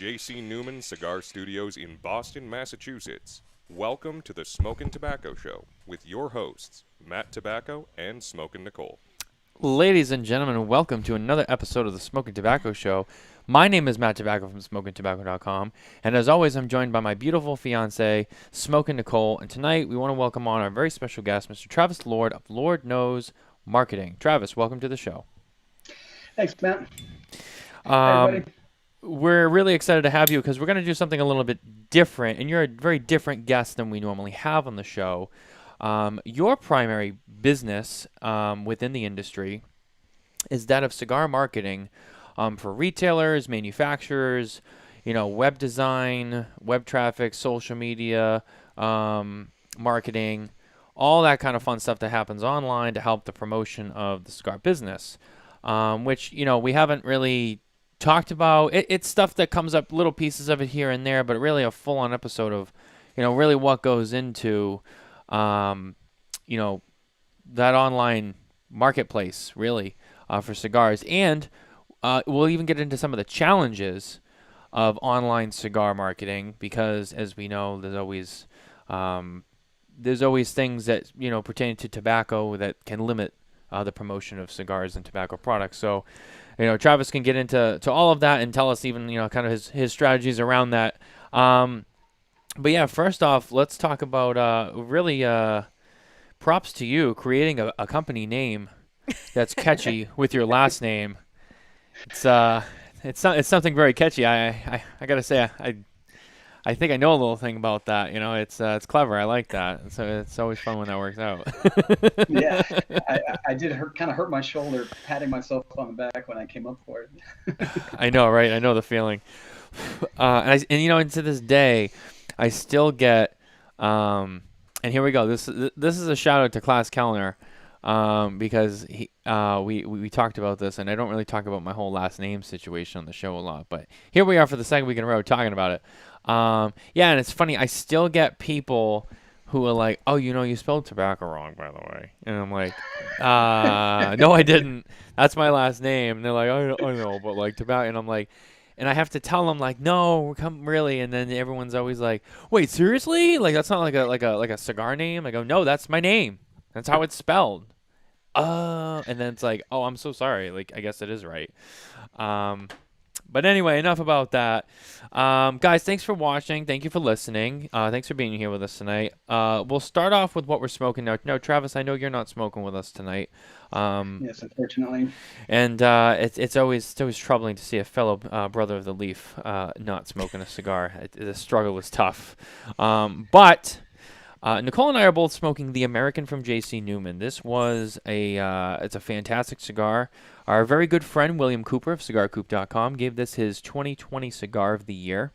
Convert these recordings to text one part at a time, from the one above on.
J.C. Newman Cigar Studios in Boston, Massachusetts. Welcome to the Smokin Tabacco Show with your hosts, Matt Tobacco and Smokin Nicole. Ladies and gentlemen, welcome to another episode of the Smokin Tabacco Show. My name is Matt Tobacco from SmokinTabacco.com, and as always, I'm joined by my beautiful fiancée, Smokin Nicole, and tonight we want to welcome on our very special guest, Mr. Travis Lord of Lord Knows Marketing. Travis, welcome to the show. Thanks, Matt. Hi, everybody. We're really excited to have you because we're going to do something a little bit different, and you're a very different guest than we normally have on the show. Your primary business within the industry is that of cigar marketing for retailers, manufacturers, web design, web traffic, social media, marketing, all that kind of fun stuff that happens online to help the promotion of the cigar business, which, we haven't really talked about. It's stuff that comes up, little pieces of it here and there, but really a full-on episode of, really what goes into that online marketplace, really, for cigars. And we'll even get into some of the challenges of online cigar marketing because, as we know, there's always things that, pertaining to tobacco that can limit the promotion of cigars and tobacco products. So, Travis can get into all of that and tell us even, kind of his strategies around that. But yeah, first off, let's talk about really props to you creating a company name that's catchy with your last name. It's something very catchy. I gotta say I think I know a little thing about that. It's clever. I like that. So it's always fun when that works out. Yeah, I did kind of hurt my shoulder patting myself on the back when I came up for it. I know, right? I know the feeling. And to this day, I still get. And here we go. This is a shout out to Klaus Kellner, because we talked about this, and I don't really talk about my whole last name situation on the show a lot, but here we are for the second week in a row talking about it. Yeah, and it's funny. I still get people who are like, "Oh, you spelled tobacco wrong, by the way," and I'm like, "No, I didn't. That's my last name." And they're like, "I know, but like tobacco," and I'm like. And I have to tell them like, no, come really, and then everyone's always like, wait, seriously? Like that's not like a cigar name? I go, no, that's my name. That's how it's spelled. And then it's like, oh, I'm so sorry. Like I guess it is right. But anyway, enough about that. Guys, thanks for watching. Thank you for listening. Thanks for being here with us tonight. We'll start off with what we're smoking now. No, Travis, I know you're not smoking with us tonight. Yes, unfortunately. And it's always troubling to see a fellow brother of the leaf not smoking a cigar. The struggle is tough. But Nicole and I are both smoking the American from J.C. Newman. This was it's a fantastic cigar. Our very good friend William Cooper of CigarCoop.com gave this his 2020 Cigar of the Year.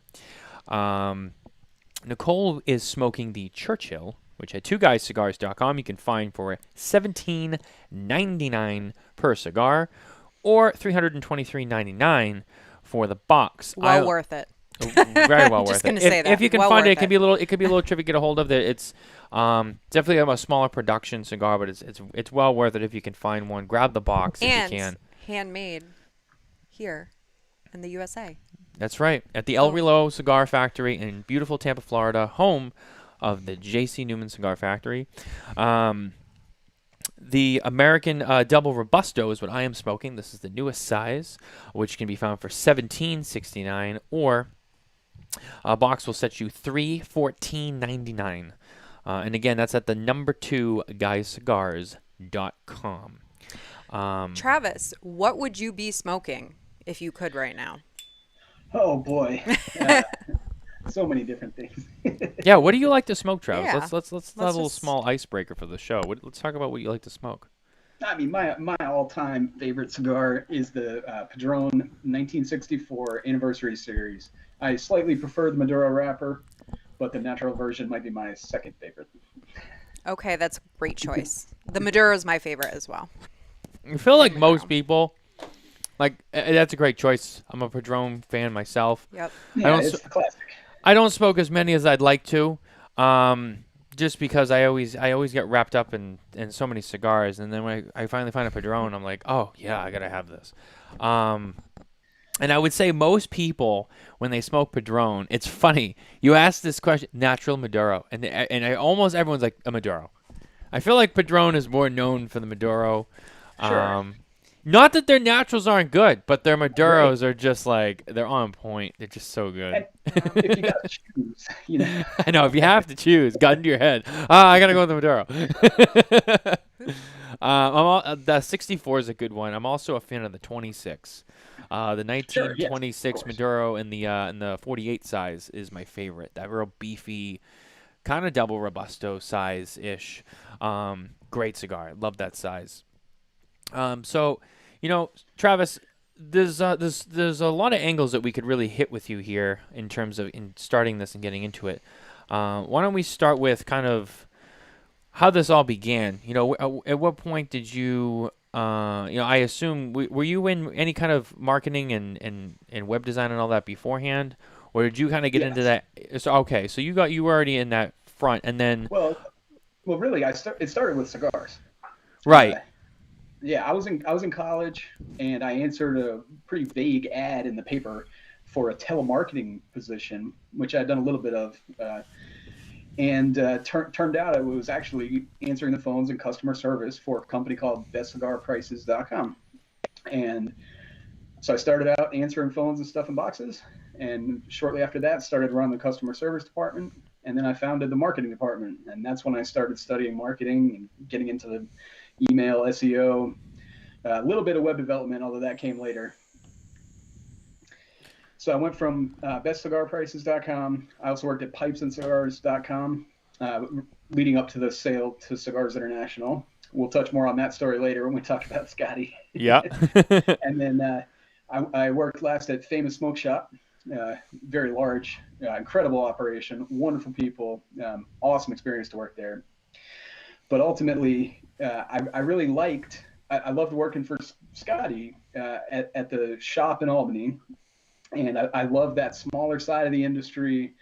Nicole is smoking the Churchill, which at twoguyscigars.com you can find for $17.99 per cigar, or $323.99 for the box. Well worth it. Very well worth Just gonna it. say that. If you can Well find it, worth it could be a little tricky to get a hold of. It's definitely a smaller production cigar, but it's well worth it if you can find one. Grab the box if you can. Handmade here in the USA. That's right, at the El Reloj Cigar Factory in beautiful Tampa, Florida, home of the J.C. Newman Cigar Factory. The American Double Robusto is what I am smoking. This is the newest size, which can be found for $17.69, or a box will set you $314.99. And again, that's at the number 2 guyscigars.com. Travis, what would you be smoking if you could right now? Oh boy, so many different things. Yeah, what do you like to smoke, Travis? Yeah. Let's have a little small icebreaker for the show. Let's talk about what you like to smoke. I mean, my all-time favorite cigar is the Padron 1964 Anniversary Series. I slightly prefer the Maduro wrapper, but the natural version might be my second favorite. Okay, that's a great choice. The Maduro is my favorite as well. I feel like most people, that's a great choice. I'm a Padron fan myself. Yep. Yeah, it's the classic. I don't smoke as many as I'd like to, just because I always get wrapped up in so many cigars, and then when I finally find a Padron, I'm like, oh yeah, I gotta have this. And I would say most people, when they smoke Padron, it's funny. You ask this question, natural Maduro, and almost everyone's like a Maduro. I feel like Padron is more known for the Maduro. Sure. Not that their naturals aren't good, but their Great. Maduros are just like, they're on point. They're just so good. And if you got to choose, I know, if you have to choose, gun to your head. I got to go with the Maduro. The 64 is a good one. I'm also a fan of the 26. The sure, yes, of 1926 course. Maduro in the 48 size is my favorite. That real beefy, kind of double Robusto size ish. Great cigar. Love that size. So, Travis, there's a lot of angles that we could really hit with you here in terms of in starting this and getting into it. Why don't we start with kind of how this all began? At what point did you, I assume, were you in any kind of marketing and web design and all that beforehand, or did you kind of get into Yes. that? So okay, so you were already in that front, and then Well, really, it started with cigars. Uh, right, yeah, I was in college, and I answered a pretty vague ad in the paper for a telemarketing position, which I'd done a little bit of, and turned out it was actually answering the phones and customer service for a company called bestcigarprices.com. And so I started out answering phones and stuff in boxes, and shortly after that started running the customer service department, and then I founded the marketing department, and that's when I started studying marketing and getting into the email SEO, a little bit of web development, although that came later. So I went from bestcigarprices.com. I also worked at pipesandscigars.com, leading up to the sale to Cigars International. We'll touch more on that story later when we talk about Scotty. yeah, And then I worked last at Famous Smoke Shop, very large, incredible operation, wonderful people, awesome experience to work there. But ultimately, I really I loved working for Scotty at the shop in Albany, and I love that smaller side of the industry.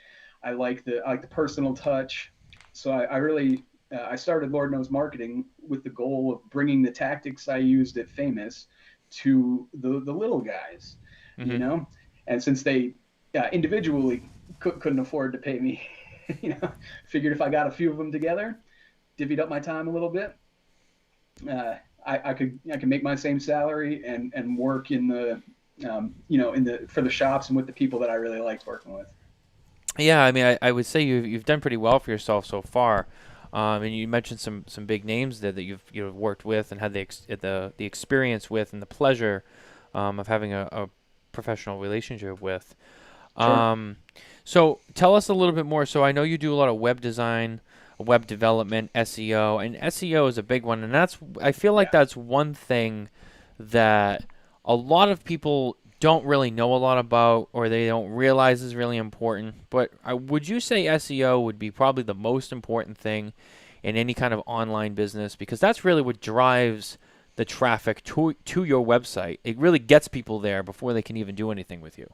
I like the personal touch. So I really I started Lord Knows Marketing with the goal of bringing the tactics I used at Famous to the little guys, you hmm know. And since they individually couldn't afford to pay me, figured if I got a few of them together, divvied up my time a little bit, uh, I could make my same salary and work in the in the for the shops and with the people that I really liked working with. Yeah, I mean, I would say you've done pretty well for yourself so far. And you mentioned some big names there that you've worked with and had the experience with and the pleasure of having a professional relationship with. Sure. Um, so tell us a little bit more. So I know you do a lot of web design, web development, SEO, and SEO is a big one. And I feel like Yeah. that's one thing that a lot of people don't really know a lot about or they don't realize is really important. But would you say SEO would be probably the most important thing in any kind of online business? Because that's really what drives the traffic to your website. It really gets people there before they can even do anything with you.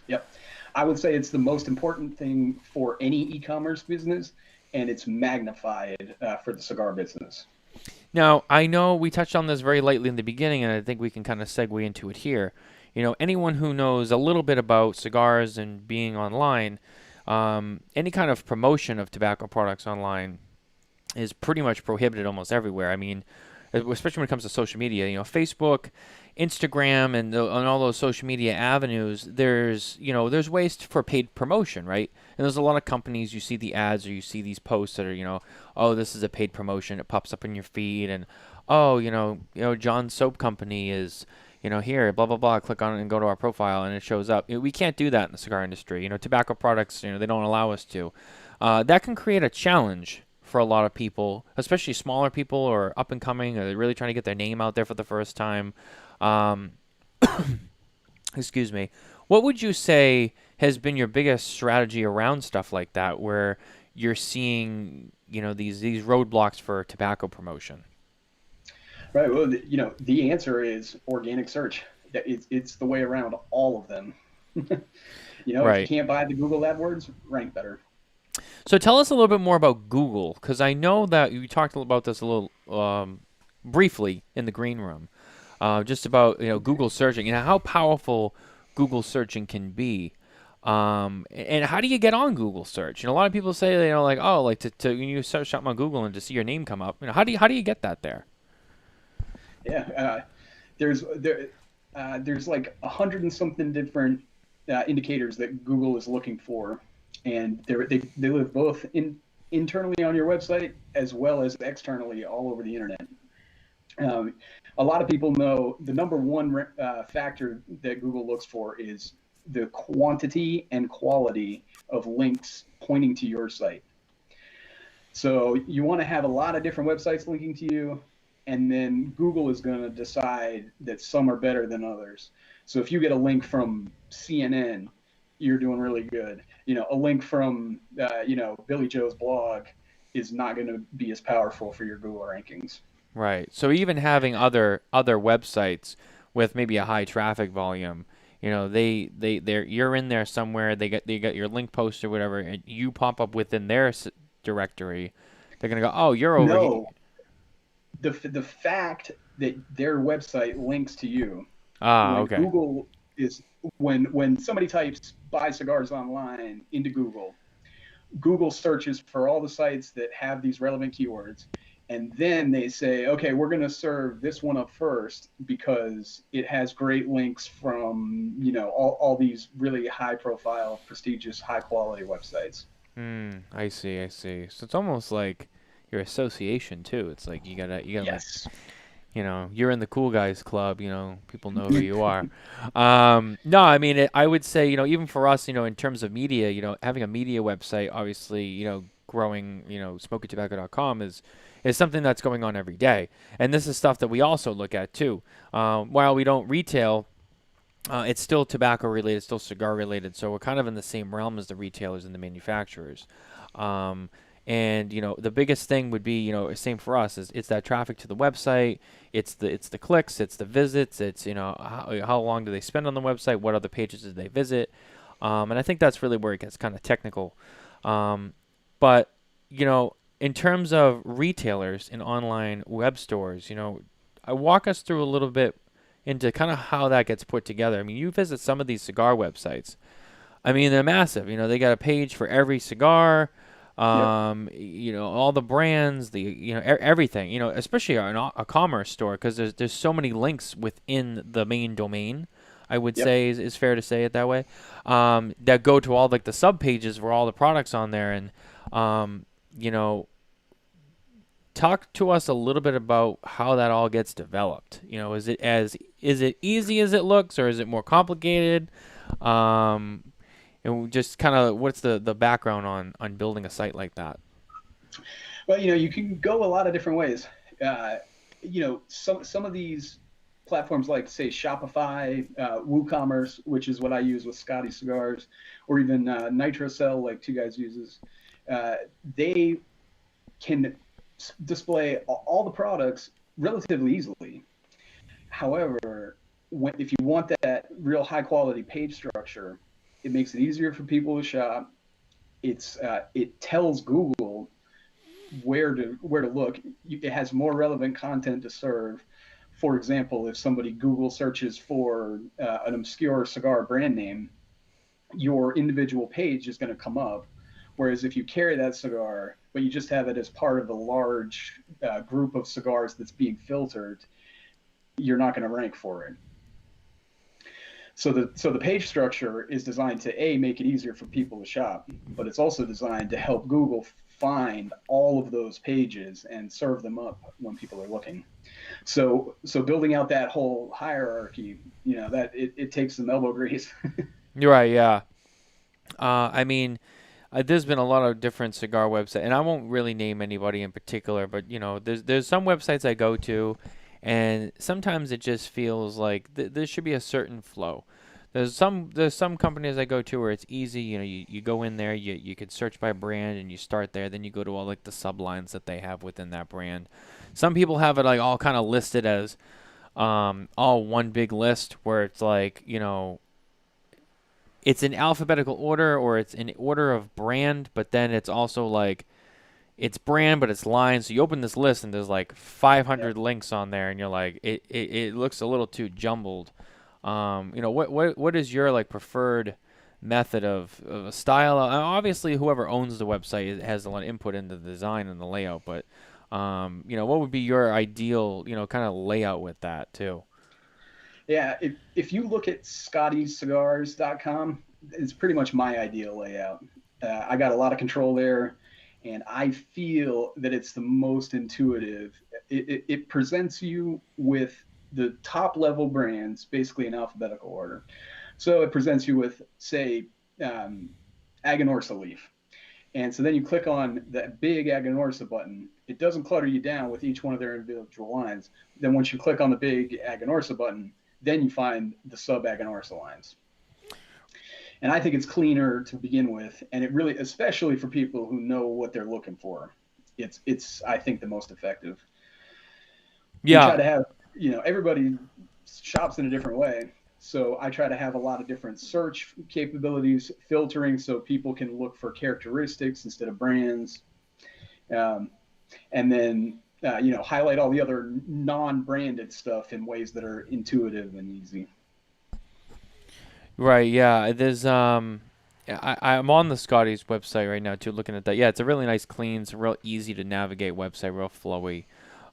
Yep. I would say it's the most important thing for any e-commerce business, and it's magnified for the cigar business. Now, I know we touched on this very lightly in the beginning, and I think we can kind of segue into it here. Anyone who knows a little bit about cigars and being online, any kind of promotion of tobacco products online is pretty much prohibited almost everywhere. I mean, especially when it comes to social media, Facebook, Instagram, and all those social media avenues. There's ways for paid promotion, right? And there's a lot of companies. You see the ads or you see these posts that are, oh, this is a paid promotion. It pops up in your feed, and oh, John's Soap Company is. Here, blah, blah, blah, click on it and go to our profile and it shows up. We can't do that in the cigar industry. Tobacco products, they don't allow us to. That can create a challenge for a lot of people, especially smaller people or up and coming, or they're really trying to get their name out there for the first time. Um, excuse me. What would you say has been your biggest strategy around stuff like that, where you're seeing, these roadblocks for tobacco promotion? Right. Well, the answer is organic search. It's the way around all of them. If you Right. can't buy the Google AdWords, rank better. So tell us a little bit more about Google, because I know that you talked about this a little briefly in the green room, just about Google searching and how powerful Google searching can be. And how do you get on Google search? A lot of people say, like, oh, like to when you search something on Google and to see your name come up. How do you get that there? Yeah, there's there's like 100 and something different indicators that Google is looking for, and they live both internally on your website as well as externally all over the internet. Um, a lot of people know the number one factor that Google looks for is the quantity and quality of links pointing to your site. So you want to have a lot of different websites linking to you, and then Google is going to decide that some are better than others. So if you get a link from CNN, you're doing really good. A link from Billy Joe's blog is not going to be as powerful for your Google rankings. Right. So even having other websites with maybe a high traffic volume, they're you're in there somewhere. They got your link post or whatever, and you pop up within their directory. They're gonna go, oh, you're over here. No, the fact that their website links to you, Ah, when okay. Google is when somebody types buy cigars online into Google searches for all the sites that have these relevant keywords, and then they say, okay, we're going to serve this one up first because it has great links from all these really high profile, prestigious, high quality websites. I see. So it's almost like your association too. It's like you gotta like, Yes. you're in the cool guys club. People know who you are. No, I mean, I would say, even for us, in terms of media, having a media website, obviously, growing, SmokinTobacco.com is something that's going on every day. And this is stuff that we also look at too. While we don't retail, it's still tobacco related, still cigar related. So we're kind of in the same realm as the retailers and the manufacturers. And the biggest thing would be, same for us, is it's that traffic to the website, it's the clicks, it's the visits, it's how long do they spend on the website, what other pages did they visit, and I think that's really where it gets kind of technical. But in terms of retailers and online web stores, I walk us through a little bit into kind of how that gets put together. I mean, you visit some of these cigar websites. I mean, they're massive. They got a page for every cigar. Yep. All the brands, everything, especially on a commerce store, because there's so many links within the main domain, I would Yep. say is fair to say it that way, that go to all like the sub pages for all the products on there. And, talk to us a little bit about how that all gets developed. Is it easy as it looks, or is it more complicated? And just kind of what's the background on building a site like that? Well, you can go a lot of different ways. Some of these platforms like, say, Shopify, WooCommerce, which is what I use with Scotty Cigars, or even NitroCell, like Two Guys uses, they can display all the products relatively easily. However, if you want that real high quality page structure, it makes it easier for people to shop. It tells Google where to look. It has more relevant content to serve. For example, if somebody Google searches for an obscure cigar brand name, your individual page is going to come up. Whereas if you carry that cigar, but you just have it as part of a large group of cigars that's being filtered, you're not going to rank for it. So the page structure is designed to make it easier for people to shop, but it's also designed to help Google find all of those pages and serve them up when people are looking. So building out that whole hierarchy, that it takes some elbow grease. You're right, yeah. I mean, there's been a lot of different cigar websites, and I won't really name anybody in particular, but there's some websites I go to, and sometimes it just feels like there should be a certain flow. There's some companies I go to where it's easy. You go in there, you could search by brand, and you start there. Then you go to all like the sublines that they have within that brand. Some people have it like all kind of listed as all one big list, where it's like it's in alphabetical order, or it's in order of brand, but then it's also like it's brand, but it's lines. So you open this list and there's like 500 links on there, and you're like, it looks a little too jumbled. What is your like preferred method of a style? Obviously, whoever owns the website has a lot of input into the design and the layout, but what would be your ideal, kind of layout with that too? Yeah, if you look at scottyscigars.com, it's pretty much my ideal layout. I got a lot of control there, and I feel that it's the most intuitive. It presents you with the top level brands basically in alphabetical order. So it presents you with, say, Aganorsa leaf. And so then you click on that big Aganorsa button. It doesn't clutter you down with each one of their individual lines. Then once you click on the big Aganorsa button, then you find the sub Aganorsa lines. And I think it's cleaner to begin with, and it really, especially for people who know what they're looking for, it's I think the most effective. Yeah. We try to have, everybody shops in a different way. So I try to have a lot of different search capabilities, filtering so people can look for characteristics instead of brands. And then, highlight all the other non-branded stuff in ways that are intuitive and easy. Right. Yeah. There's I'm on the Scotty's website right now too, looking at that. Yeah, it's a really nice, clean, it's a real easy to navigate website, real flowy.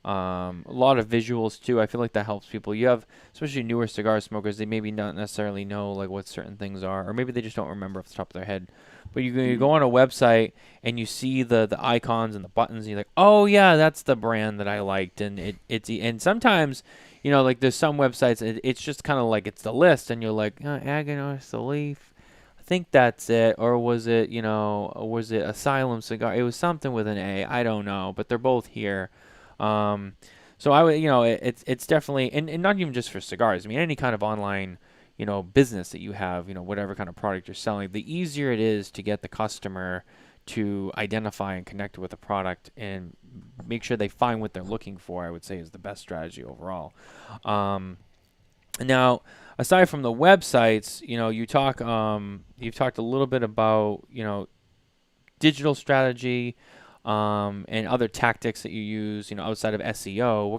A lot of visuals too. I feel like that helps people. You have, especially newer cigar smokers, they maybe not necessarily know like what certain things are, or maybe they just don't remember off the top of their head. But you go on a website and you see the icons and the buttons, and you're like, oh yeah, that's the brand that I liked. And and sometimes, like there's some websites, it's just kind of like it's the list, and you're like, Aganorsa the Leaf. I think that's it, or was it, was it Asylum Cigar? It was something with an A. I don't know, but they're both here. So I would, it's definitely, and not even just for cigars. I mean, any kind of online, business that you have, whatever kind of product you're selling, the easier it is to get the customer to identify and connect with the product and make sure they find what they're looking for, I would say is the best strategy overall. Now, aside from the websites, you've talked a little bit about, digital strategy, and other tactics that you use, outside of SEO.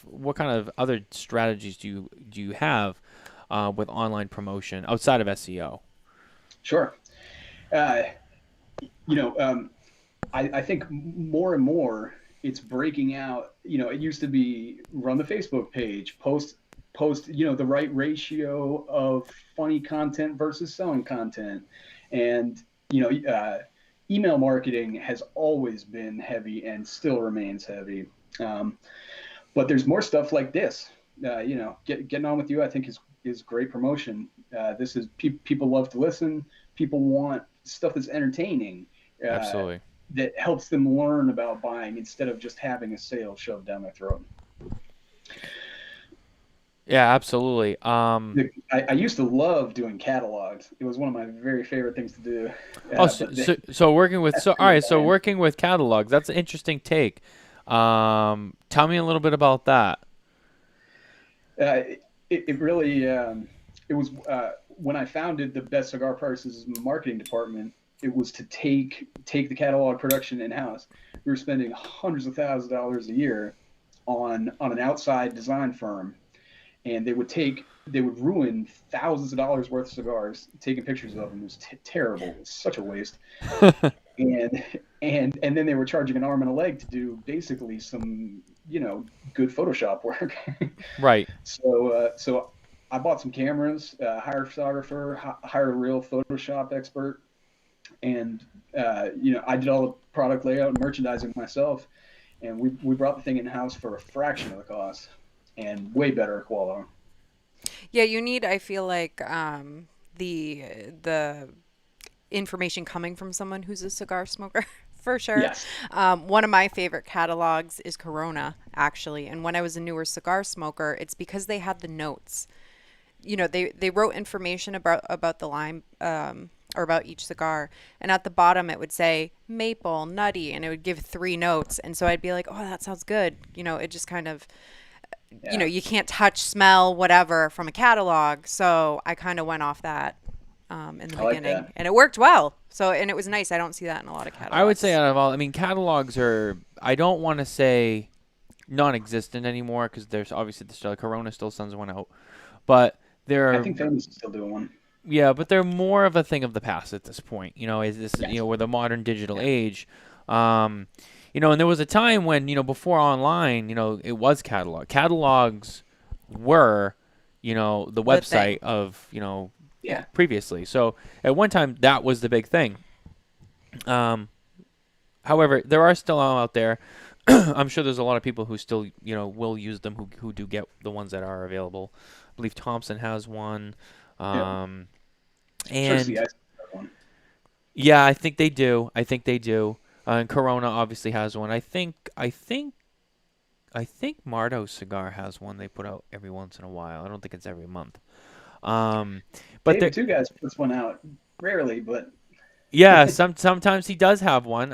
What kind of other strategies do you have with online promotion outside of SEO? Sure. I think more and more it's breaking out. It used to be run the Facebook page, post, the right ratio of funny content versus selling content. And, email marketing has always been heavy and still remains heavy. But there's more stuff like this. Getting on with you, I think is great promotion. This is people love to listen. People want stuff that's entertaining. Absolutely. That helps them learn about buying instead of just having a sale shoved down their throat. Yeah, absolutely. I used to love doing catalogs. It was one of my very favorite things to do. So working with working with catalogs, that's an interesting take. Tell me a little bit about that. It really it was when I founded the Best Cigar Prices marketing department. It was to take the catalog production in house. We were spending hundreds of thousands of dollars a year on an outside design firm. And they would ruin thousands of dollars worth of cigars, taking pictures of them. It was terrible. It was such a waste. and then they were charging an arm and a leg to do basically some, good Photoshop work. Right. So I bought some cameras, hired a photographer, hired a real Photoshop expert. And, I did all the product layout and merchandising myself. And we brought the thing in-house for a fraction of the cost. And way better quality. Yeah, you need, I feel like, the information coming from someone who's a cigar smoker, for sure. Yes. One of my favorite catalogs is Corona, actually. And when I was a newer cigar smoker, it's because they had the notes. They wrote information about the lime, or about each cigar. And at the bottom, it would say maple, nutty, and it would give 3 notes. And so I'd be like, oh, that sounds good. It just kind of... Yeah. You can't touch, smell, whatever from a catalog. So I kind of went off that in the beginning, that. and it worked well. And it was nice. I don't see that in a lot of catalogs. I would say out of all, catalogs are, I don't want to say non-existent anymore because there's obviously still Corona still sends one out, but I they're think Famous is still doing one. yeah, but they're more of a thing of the past at this point. Is this Yes. with the modern digital Yeah. age, um, and there was a time when before online, it was catalog. Catalogs were, the The website thing. of Yeah. previously. So at one time that was the big thing. Um, However, there are still out there. I'm sure there's a lot of people who still will use them who do get the ones that are available. I believe Thompson has one. Yep. Um, So does the and ice one. yeah, I think they do. I think they do. And Corona obviously has one. I think Mardo Cigar has one they put out every once in a while. I don't think it's every month. Um, but David there, Two Guys puts one out rarely, but yeah, sometimes he does have one.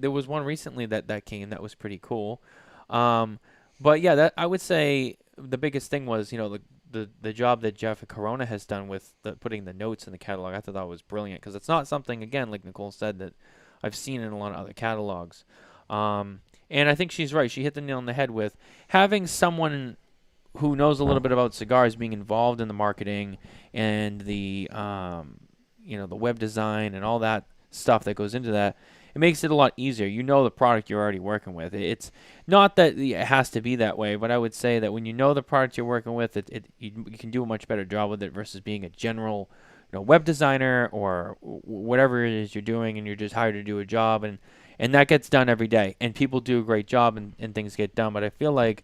There was one recently that came that was pretty cool. Um, but yeah, that I would say the biggest thing was the job that Jeff at Corona has done with putting the notes in the catalog. I thought that was brilliant because it's not something, again, like Nicole said, that I've seen in a lot of other catalogs. And I think she's right. She hit the nail on the head with having someone who knows a little bit about cigars being involved in the marketing and the web design and all that stuff that goes into that. It makes it a lot easier. You know the product you're already working with. It's not that it has to be that way, but I would say that when you know the product you're working with, you can do a much better job with it versus being a general, web designer or whatever it is you're doing, and you're just hired to do a job, and that gets done every day, and people do a great job, and things get done. But I feel like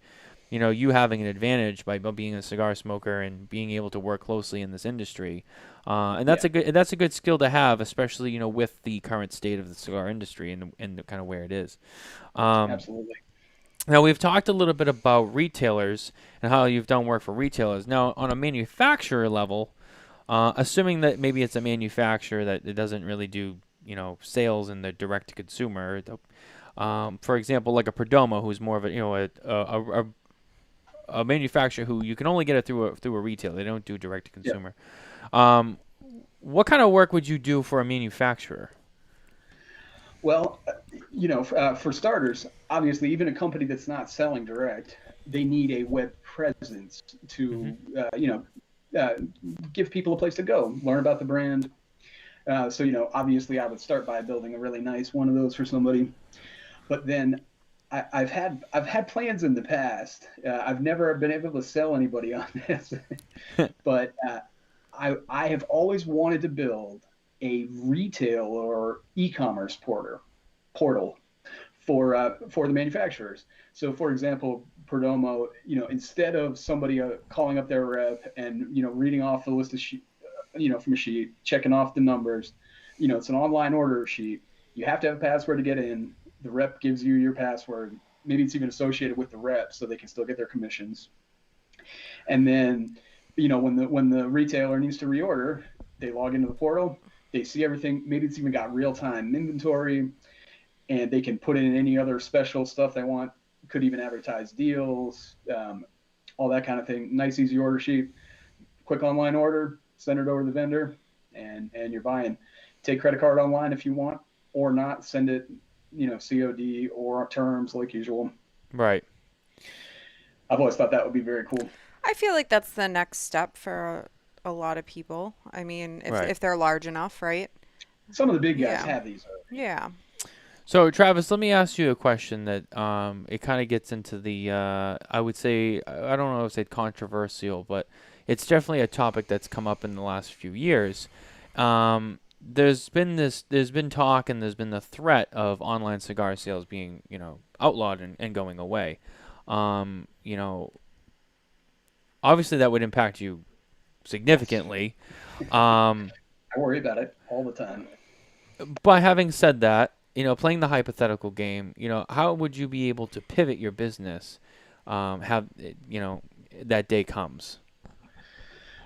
you having an advantage by being a cigar smoker and being able to work closely in this industry, and yeah, that's a good skill to have, especially with the current state of the cigar industry and kind of where it is. Um, absolutely. Now we've talked a little bit about retailers and how you've done work for retailers. Now on a manufacturer level, assuming that maybe it's a manufacturer that it doesn't really do sales in the direct to consumer. For example, like a Perdomo, who's more of a manufacturer who you can only get it through a retailer. They don't do direct to Yeah. consumer. Um, what kind of work would you do for a manufacturer? Well, for starters, obviously, even a company that's not selling direct, they need a web presence Hmm. to, uh, give people a place to go, learn about the brand. So, obviously, I would start by building a really nice one of those for somebody. But then I've had plans in the past. I've never been able to sell anybody on this, but I have always wanted to build a retail or e-commerce portal for the manufacturers. So, for example, Perdomo, instead of somebody calling up their rep and reading off the list of from a sheet, checking off the numbers, it's an online order sheet. You have to have a password to get in. The rep gives you your password. Maybe it's even associated with the rep, so they can still get their commissions. And then, when the retailer needs to reorder, they log into the portal. They see everything. Maybe it's even got real time inventory, and they can put in any other special stuff they want. Could even advertise deals, all that kind of thing. Nice, easy order sheet. Quick online order. Send it over to the vendor, and you're buying. Take credit card online if you want, or not. Send it, COD or terms like usual. Right. I've always thought that would be very cool. I feel like that's the next step for a lot of people. I mean, Right. if they're large enough, right? Some of the big guys Yeah. have these already. Yeah. So Travis, let me ask you a question that it kind of gets into the I would say I don't know if it's controversial, but it's definitely a topic that's come up in the last few years. There's been talk and there's been the threat of online cigar sales being outlawed and going away. You know, obviously that would impact you Yes, significantly. Um, I worry about it all the time. But having said that, playing the hypothetical game, how would you be able to pivot your business, have that day comes?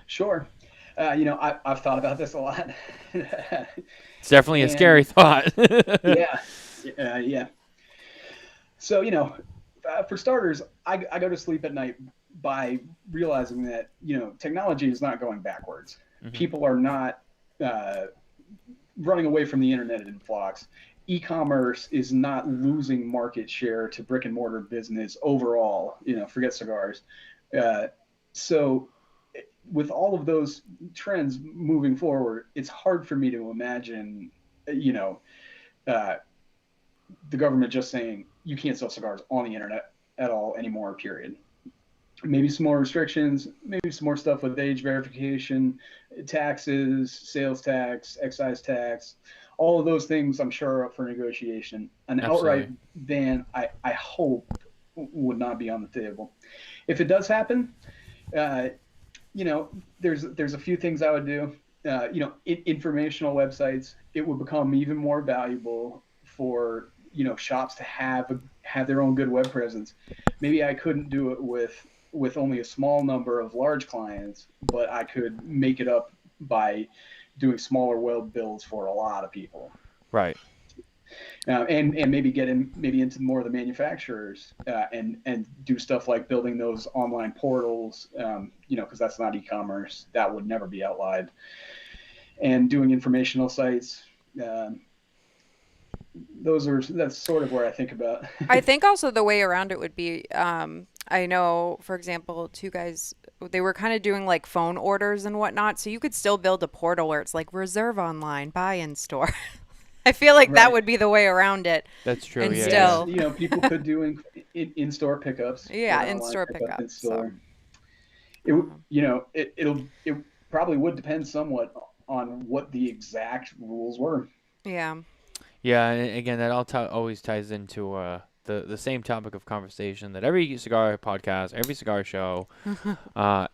Sure. I've thought about this a lot. It's definitely a scary And thought. yeah, yeah. So, for starters, I go to sleep at night by realizing that, technology is not going backwards. Hmm. People are not uh, running away from the internet in flocks. E-commerce is not losing market share to brick and mortar business overall. Forget cigars. Uh, so with all of those trends moving forward, it's hard for me to imagine, you know, uh, the government just saying you can't sell cigars on the internet at all anymore, period. Maybe some more restrictions, maybe some more stuff with age verification, taxes, sales tax, excise tax, all of those things I'm sure are up for negotiation. An outright Absolutely. ban, I hope, would not be on the table. If it does happen, uh, there's a few things I would do. Informational websites, it would become even more valuable for shops to have their own good web presence. Maybe I couldn't do it with only a small number of large clients, but I could make it up by doing smaller web builds for a lot of people. Right. And maybe get maybe into more of the manufacturers, and do stuff like building those online portals, because that's not e-commerce, that would never be outlawed, and doing informational sites. That's sort of where I think about. I think also the way around it would be, I know, for example, two guys, they were kind of doing like phone orders and whatnot. So you could still build a portal where it's like reserve online, buy in store. I feel like that Right. would be the way around it. That's true. And Yeah. Yes, still, people could do in-store pickups, yeah, or in online store pickup in pickup. So, store. It probably would depend somewhat on what the exact rules were. yeah. Yeah, and again, that all always ties into the same topic of conversation that every cigar podcast, every cigar show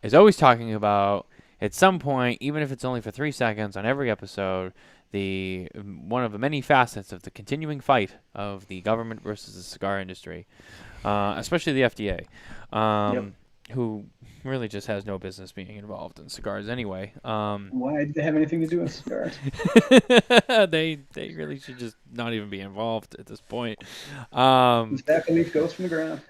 is always talking about. At some point, even if it's only for 3 seconds on every episode, the one of the many facets of the continuing fight of the government versus the cigar industry, especially the FDA, Yep. who really just has no business being involved in cigars anyway. Why did they have anything to do with cigars? They really should just not even be involved at this point. The tobacco leaf goes from the ground.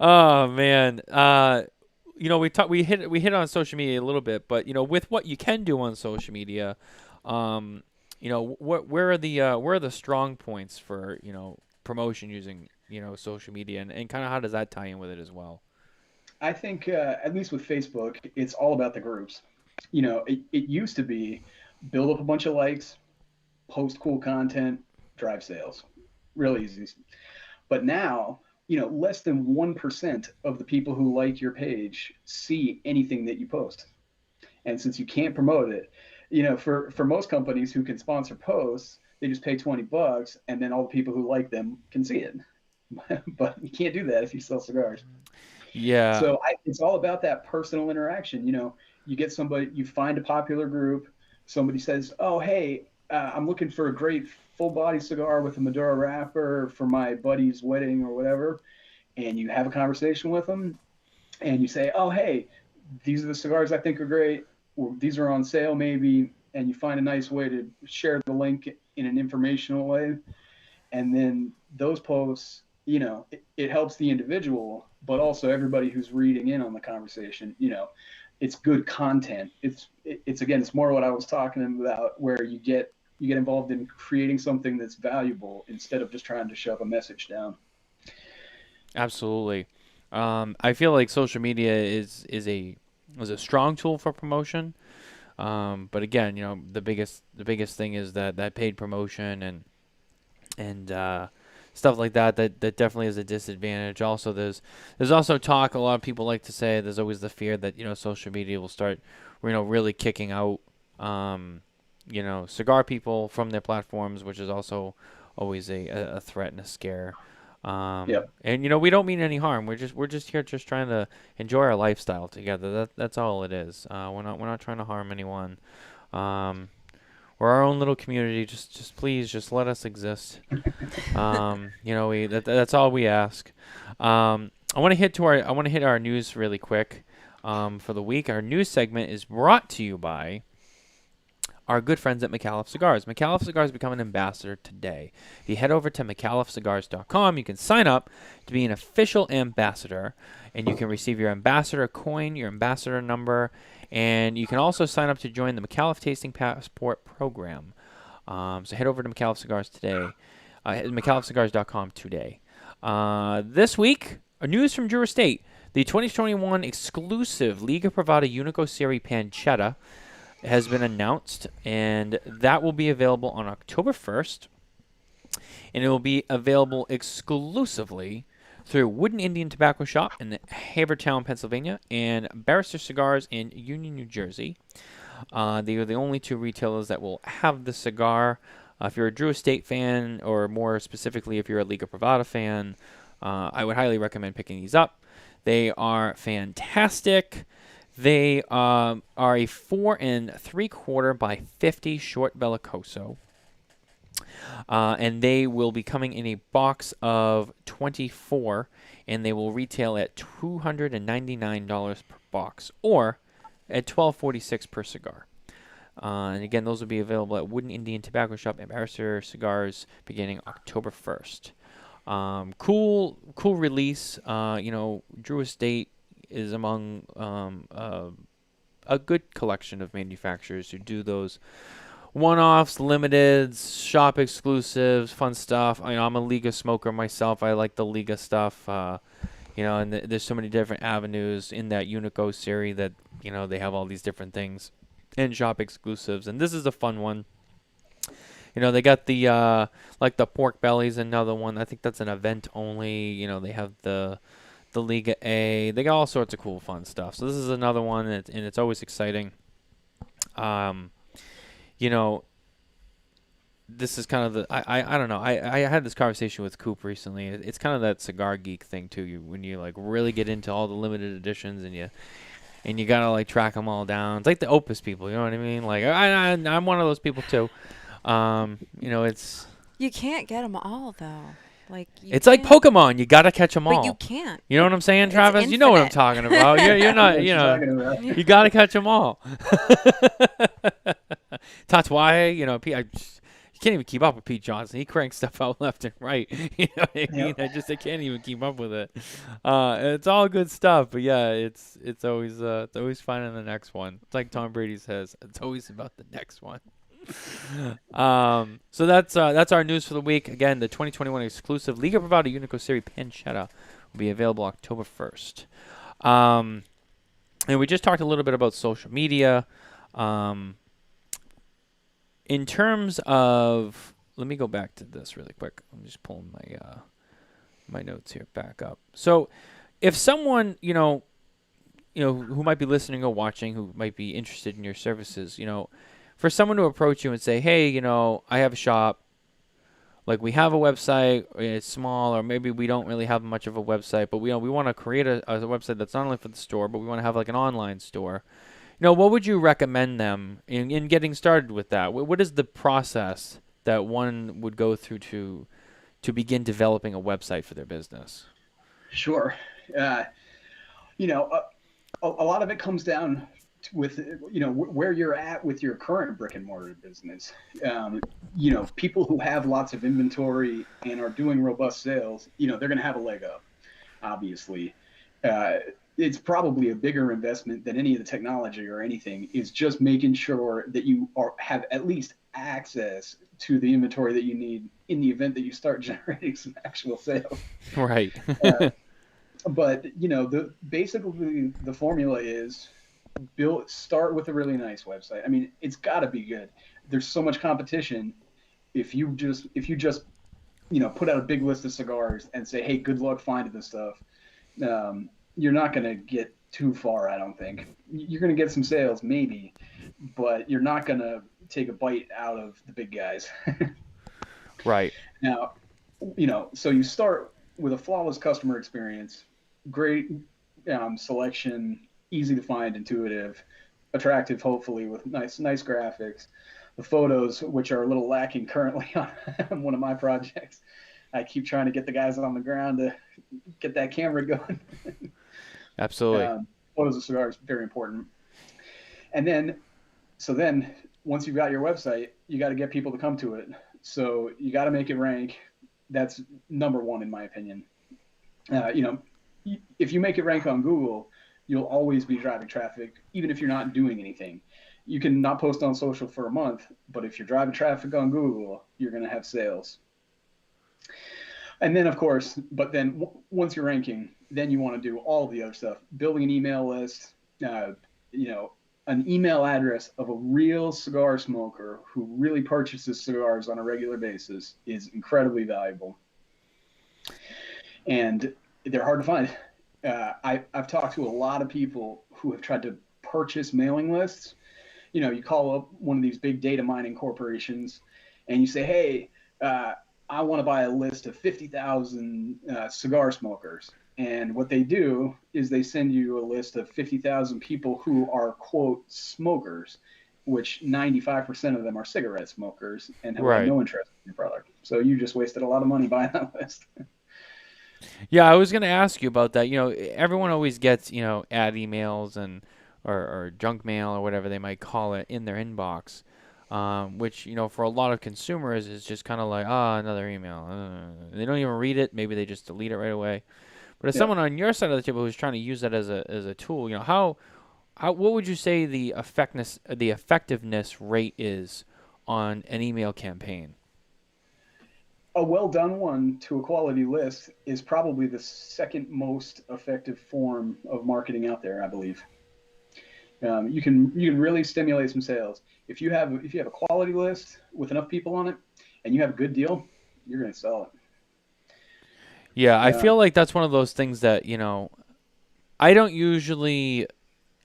Oh man. We hit on social media a little bit, but with what you can do on social media, where are the strong points for promotion using social media, and kind of how does that tie in with it as well? I think, at least with Facebook, it's all about the groups. It used to be build up a bunch of likes, post cool content, drive sales. Real easy. But now, less than 1% of the people who like your page see anything that you post. And since you can't promote it, for most companies who can sponsor posts, they just pay $20 and then all the people who like them can see it. But you can't do that if you sell cigars. Yeah. So it's all about that personal interaction. You get somebody, you find a popular group, somebody says, "Oh, hey, I'm looking for a great full body cigar with a Maduro wrapper for my buddy's wedding or whatever," and you have a conversation with them, and you say, "Oh, hey, these are the cigars I think are great, or these are on sale maybe," and you find a nice way to share the link in an informational way, and then those posts, it helps the individual, but also everybody who's reading in on the conversation. It's good content. It's again, it's more what I was talking about, where you get involved in creating something that's valuable instead of just trying to shove a message down. Absolutely. I feel like social media is a strong tool for promotion. But again, the biggest thing is that paid promotion and stuff like that definitely is a disadvantage. Also, there's also talk. A lot of people like to say there's always the fear that social media will start really kicking out cigar people from their platforms, which is also always a threat and a scare. Yep. And we don't mean any harm. We're just here just trying to enjoy our lifestyle together. That's all it is. We're not trying to harm anyone. We're our own little community. Just please just let us exist. That's all we ask. I want to hit our news really quick. For the week, our news segment is brought to you by our good friends at McAuliffe Cigars. McAuliffe Cigars become an ambassador today. If you head over to McAuliffeCigars.com, you can sign up to be an official ambassador, and you can receive your ambassador coin, your ambassador number, and you can also sign up to join the McAuliffe Tasting Passport program. So head over to McAuliffe Cigars today, McAuliffeCigars.com today. This week, news from Drew Estate. The 2021 exclusive Liga Privada Unico Serie Pancetta has been announced, and that will be available on October 1st, and it will be available exclusively through Wooden Indian Tobacco Shop in Havertown, Pennsylvania, and Barrister Cigars in Union, New Jersey. They are the only two retailers that will have the cigar. If you're a Drew Estate fan, or more specifically if you're a Liga Privada fan, I would highly recommend picking these up. They are fantastic. They are a 4 3/4 by 50 short bellicoso. And they will be coming in a box of 24, and they will retail at $299 per box, or at $12.46 per cigar. And again, those will be available at Wooden Indian Tobacco Shop and Barrister Cigars beginning October 1st. Cool release. Drew Estate is among a good collection of manufacturers who do those one-offs, limiteds, shop exclusives, fun stuff. I'm a Liga smoker myself. I like the Liga stuff. And there's so many different avenues in that Unico series that they have all these different things and shop exclusives, and this is a fun one. They got the like the pork bellies, another one. I think that's an event only. They have the Liga A. They got all sorts of cool, fun stuff. So this is another one, and it's always exciting. This is kind of the I don't know. I had this conversation with Coop recently. It's kind of that cigar geek thing too. When you like really get into all the limited editions, and you gotta like track them all down. It's like the Opus people, you know what I mean? Like I'm one of those people too. It's You can't get them all though. It's like Pokemon. You gotta catch them all. But you can't. You know what I'm saying, It's Travis? You know what I'm infinite. talking about. You're not. You gotta catch them all. That's why you can't even keep up with Pete Johnson. He cranks stuff out left and right. You know what I mean? Yep. I can't even keep up with it. It's all good stuff, but yeah, it's always finding the next one. It's like Tom Brady says, it's always about the next one. So that's our news for the week. Again, the 2021 exclusive Liga Privada Unico Serie Pancetta will be available October 1st. And we just talked a little bit about social media. In terms of, let me go back to this really quick. I'm just pulling my notes here back up. So, if someone who might be listening or watching, who might be interested in your services, for someone to approach you and say, hey, I have a shop, like we have a website, it's small, or maybe we don't really have much of a website, but we want to create a website that's not only for the store, but we want to have like an online store. What would you recommend them in getting started with that? What is the process that one would go through to begin developing a website for their business? Sure. A lot of it comes down with where you're at with your current brick and mortar business. People who have lots of inventory and are doing robust sales, they're going to have a leg up, obviously. It's probably a bigger investment than any of the technology or anything, is just making sure that you have at least access to the inventory that you need in the event that you start generating some actual sales. Right. But basically the formula is start with a really nice website. I mean, it's got to be good. There's so much competition. If you just put out a big list of cigars and say, hey, good luck finding this stuff, you're not going to get too far, I don't think. You're going to get some sales, maybe, but you're not going to take a bite out of the big guys. Right. Now, so you start with a flawless customer experience, great selection, easy to find, intuitive, attractive, hopefully, with nice graphics. The photos, which are a little lacking currently on one of my projects. I keep trying to get the guys on the ground to get that camera going. Absolutely. Photos of cigars, very important. And then once you've got your website, you got to get people to come to it. So you got to make it rank. That's number one, in my opinion. If you make it rank on Google, you'll always be driving traffic, even if you're not doing anything. You can not post on social for a month, but if you're driving traffic on Google, you're going to have sales. And then, of course, once you're ranking, then you want to do all the other stuff, building an email list, uh, you know, an email address of a real cigar smoker who really purchases cigars on a regular basis is incredibly valuable. And they're hard to find. I've talked to a lot of people who have tried to purchase mailing lists. You call up one of these big data mining corporations and you say, hey, I want to buy a list of 50,000 cigar smokers. And what they do is they send you a list of 50,000 people who are, quote, smokers, which 95% of them are cigarette smokers and have Right. no interest in your product. So you just wasted a lot of money buying that list. Yeah, I was going to ask you about that. Everyone always gets, ad emails and or junk mail or whatever they might call it in their inbox, which, for a lot of consumers is just kind of like, another email. They don't even read it. Maybe they just delete it right away. But as Yeah. someone on your side of the table who's trying to use that as a tool, what would you say the effectiveness rate is on an email campaign? A well done one to a quality list is probably the second most effective form of marketing out there, I believe. You can really stimulate some sales if you have a quality list with enough people on it, and you have a good deal, you're going to sell it. Yeah, I Yeah, feel like that's one of those things that, I don't usually,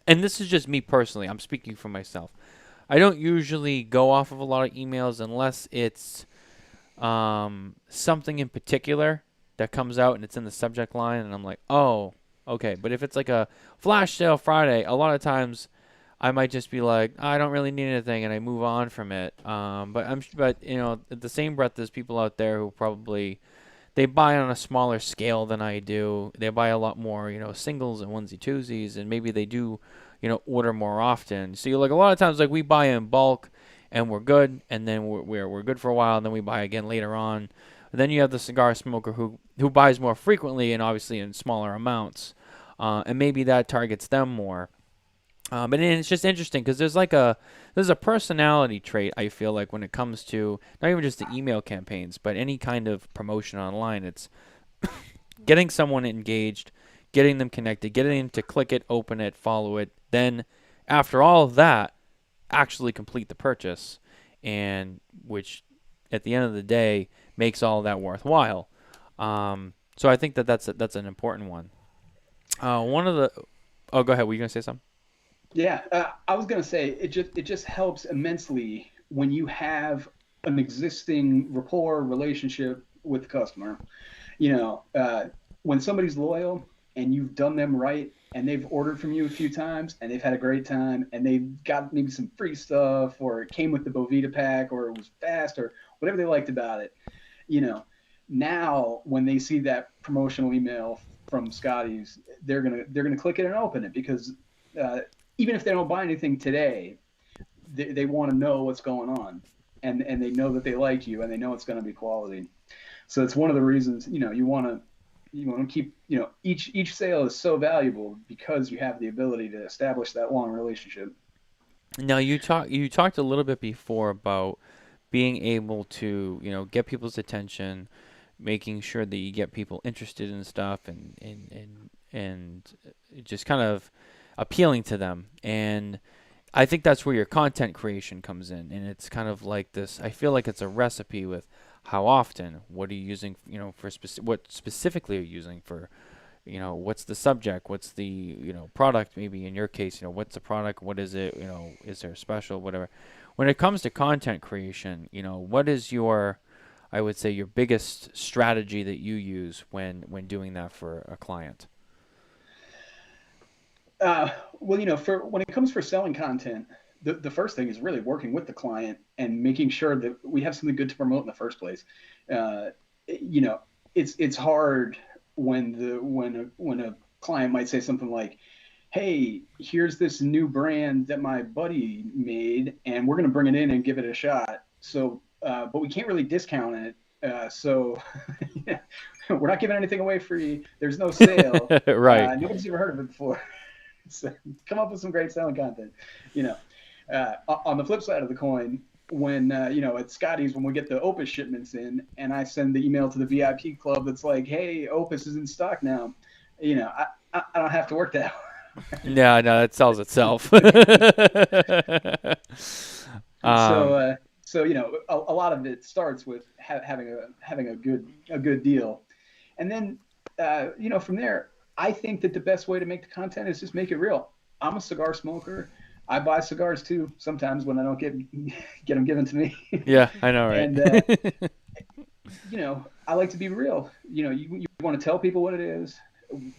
and this is just me personally, I'm speaking for myself. I don't usually go off of a lot of emails unless it's something in particular that comes out and it's in the subject line, and I'm like, oh, okay. But if it's like a flash sale Friday, a lot of times I might just be like, I don't really need anything, and I move on from it. But at the same breath, there's people out there who probably they buy on a smaller scale than I do. They buy a lot more, singles and onesie twosies, and maybe they do, order more often. So like a lot of times, like we buy in bulk, and we're good, and then we're good for a while, and then we buy again later on. And then you have the cigar smoker who buys more frequently and obviously in smaller amounts, and maybe that targets them more. But it's just interesting because there's a personality trait I feel like when it comes to not even just the email campaigns, but any kind of promotion online. It's getting someone engaged, getting them connected, getting them to click it, open it, follow it. Then after all of that, actually complete the purchase, and which at the end of the day makes all that worthwhile. So I think that's an important one. One of the go ahead. Were you gonna say something? yeah. I was going to say it just helps immensely when you have an existing rapport relationship with the customer. When somebody's loyal and you've done them right and they've ordered from you a few times and they've had a great time and they've got maybe some free stuff, or it came with the Bovita pack, or it was fast, or whatever they liked about it, you know, now when they see that promotional email from Scotty's, they're gonna click it and open it because uh, even if they don't buy anything today, they want to know what's going on, and they know that they like you and they know it's going to be quality. So it's one of the reasons you want to keep, each sale is so valuable because you have the ability to establish that long relationship. Now you talked a little bit before about being able to get people's attention, making sure that you get people interested in stuff and just kind of appealing to them. And I think that's where your content creation comes in, and it's kind of like this. I feel like it's a recipe with how often, what are you using, for what specifically are you using for, what's the subject, what's the, product, maybe in your case, what's the product, what is it, is there a special, whatever. When it comes to content creation, what is your, I would say, your biggest strategy that you use when doing that for a client? Well, for when it comes for selling content, the first thing is really working with the client and making sure that we have something good to promote in the first place. Uh, you know, it's hard when a client might say something like, "Hey, here's this new brand that my buddy made, and we're going to bring it in and give it a shot. So, but we can't really discount it. So we're not giving anything away free. There's no sale. Right. Nobody's ever heard of it before. So come up with some great selling content. You know, on the flip side of the coin, when at Scotty's, when we get the Opus shipments in, and I send the email to the VIP club that's like, "Hey, Opus is in stock now. I don't have to work that hard. Yeah, no, that sells itself. So, um, a lot of it starts with having a good deal, and then from there, I think that the best way to make the content is just make it real. I'm a cigar smoker. I buy cigars too sometimes when I don't get them given to me, yeah, I know, and right? I like to be real. You want to tell people what it is,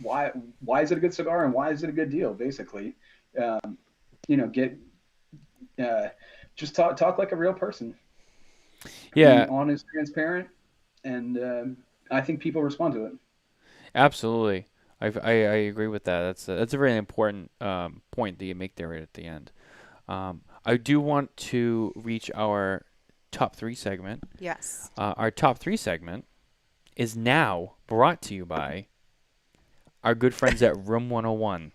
why is it a good cigar, and why is it a good deal, basically. Um, get uh, just talk like a real person. Be Yeah, honest, transparent, and I think people respond to it. absolutely. I agree with that. That's a very important point that you make there right at the end. I do want to reach our top three segment. Yes. Our top three segment is now brought to you by our good friends at Room 101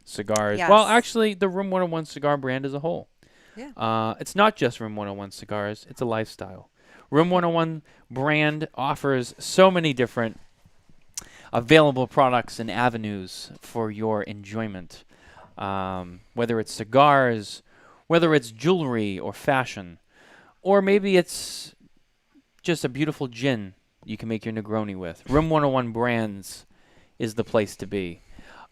Cigars. Well, Yes. actually, the Room 101 cigar brand as a whole. Yeah. It's not just Room 101 cigars, it's a lifestyle. Room 101 brand offers so many different available products and avenues for your enjoyment. Whether it's cigars, whether it's jewelry or fashion, or maybe it's just a beautiful gin you can make your Negroni with. Room 101 Brands is the place to be.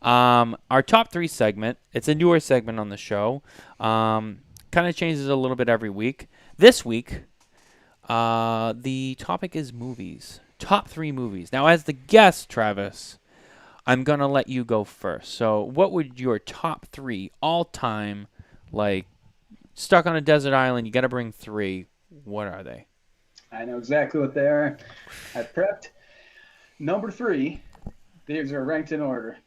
Our top three segment, it's a newer segment on the show. Kind of changes a little bit every week. This week, the topic is movies. Top three movies. Now, as the guest, Travis, I'm going to let you go first. So, what would your top three all-time, like, stuck on a desert island, you got to bring three. What are they? I know exactly what they are. I prepped. Number three, these are ranked in order.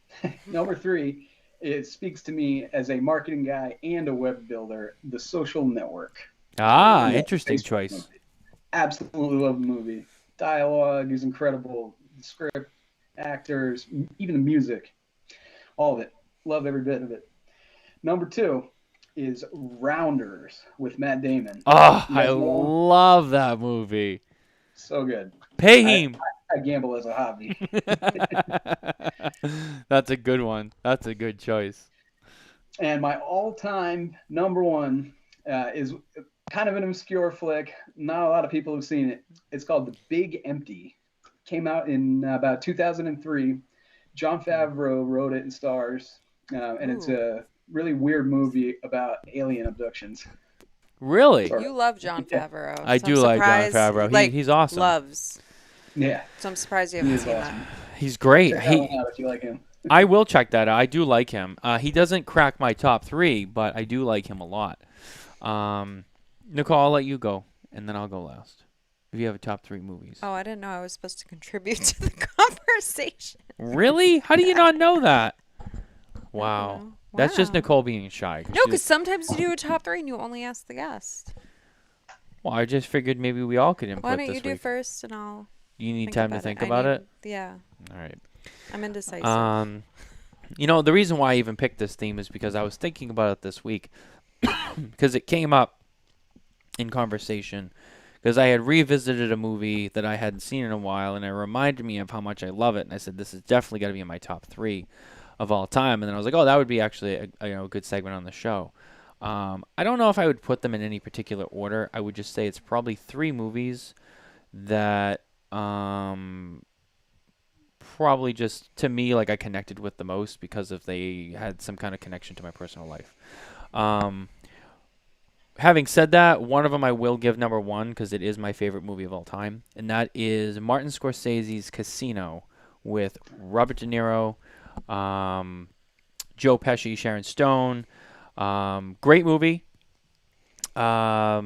Number three, it speaks to me as a marketing guy and a web builder, The Social Network. Ah, Yeah, interesting Facebook choice. movie. Absolutely love the movie. Dialogue is incredible. The script, actors, even the music, all of it. Love every bit of it. Number two is Rounders with Matt Damon. Oh, You I guys know? love that movie. So good. Pay I, him. I gamble as a hobby. That's a good one. That's a good choice. And my all-time number one is kind of an obscure flick. Not a lot of people have seen it. It's called The Big Empty. Came out in about 2003. Jon Favreau wrote it and stars, and it's Ooh. a really weird movie about alien abductions. Really? Sort You of. love Jon Yeah, Favreau. I So I'm do like Jon surprised, Favreau. like, He's awesome. loves. yeah, So I'm surprised you he haven't is seen awesome. He's great. Check that one out if you like him. I will check that out. I do like him. He doesn't crack my top three, but I do like him a lot. Nicole, I'll let you go, and then I'll go last. If you have a top three movies. that. Oh, I didn't know I was supposed to contribute to the conversation. Really? How do you not know that? I Wow. don't know. That's just Wow. Nicole being shy. No, because sometimes you do a top three and you only ask the guest. Well, I just figured maybe we all could input Why don't this you do week. first and I'll You need think time about to think I about need- it? Yeah, All right. I'm indecisive. The reason why I even picked this theme is because I was thinking about it this week because it came up in conversation because I had revisited a movie that I hadn't seen in a while, and it reminded me of how much I love it, and I said this is definitely got to be in my top three of all time, and then I was like, oh, that would be actually a good segment on the show. I don't know if I would put them in any particular order. I would just say it's probably three movies that probably just to me like I connected with the most because of they had some kind of connection to my personal life. Having said that, one of them I will give number one because it is my favorite movie of all time, and that is Martin Scorsese's Casino with Robert De Niro, Joe Pesci, Sharon Stone. Great movie. I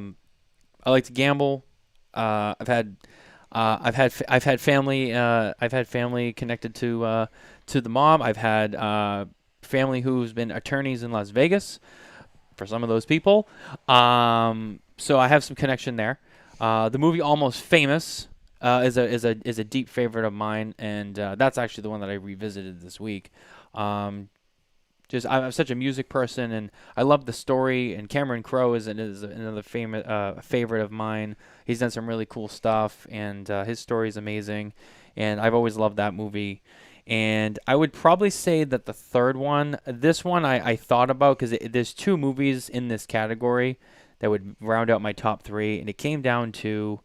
like to gamble. I've had family connected to the mob. I've had family who's been attorneys in Las Vegas for some of those people. So I have some connection there. The movie Almost Famous is a deep favorite of mine, and that's actually the one that I revisited this week. I'm such a music person, and I love the story. And Cameron Crowe is another favorite of mine. He's done some really cool stuff, and his story is amazing. And I've always loved that movie. And I would probably say that the third one, this one I thought about because there's two movies in this category that would round out my top three, and it came down to,